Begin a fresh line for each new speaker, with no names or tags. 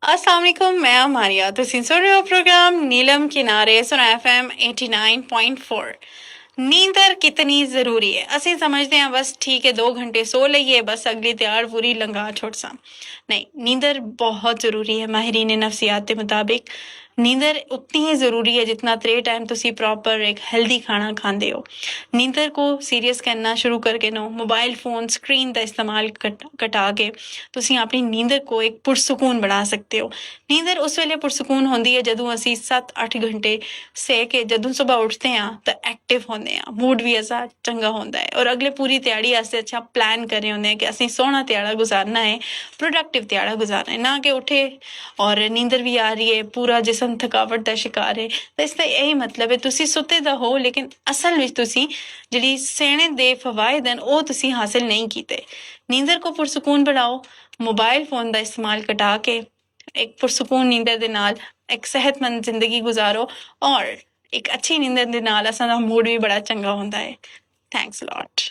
अस्सलाम वालेकुम, मैं मारिया। ਤੁਸੀਂ ਸੁਣ ਰਹੇ ਹੋ ਪ੍ਰੋਗਰਾਮ नीलम किनारे सुना FM 89.4। नींदर कितनी ज़रूरी है। ਅਸੀਂ ਸਮਝਦੇ ਹਾਂ ਬਸ ਠੀਕ ਹੈ 2 घंटे सो ਲਈਏ बस अगली त्यार पूरी लंघा छोड़ सां। नहीं, नींदर बहुत ज़रूरी है। माहिरीन नफ्सियात के मुताबिक नींदर उतनी ही ज़रूरी है जितना 3 टाइम तुसी प्रॉपर एक हेल्दी खाना खाते हो। नींदर को सीरियस करना शुरू करके नो मोबाइल फ़ोन स्क्रीन का इस्तेमाल घटा के तुसी अपनी नींदर को एक पुरसकून बना सकते हो। नींदर उस वेले पुरसकून होंदी है जदों असी 7-8 घंटे सह के जदों सुबह उठते हैं तो एक्टिव होंदे हैं, मूड भी ऐसा चंगा होंदा है और अगले पूरी त्याड़ी वास्ते अच्छा प्लान कर रहे होंदे हैं कि असी सोहना त्याड़ा गुजारना है, प्रोडक्टिव त्याड़ा गुजारना है, ना कि उठे और नींदर भी आ रही है, पूरा जिसम थकावट का शिकार है। तो इसका यही मतलब है तुसी सुते तो हो लेकिन असल में तुसी जिहड़ी सेने दे फवायद हैं वो तुसी हासिल नहीं कीते। नींदर को पुरसकून बनाओ, मोबाइल फोन का इस्तेमाल घटा के एक पुरसकून नींदर दे नाल एक सेहतमंद जिंदगी गुजारो और एक अच्छी नींदर दे नाल असां दा मूड भी बड़ा चंगा होंदा है। Thanks a lot.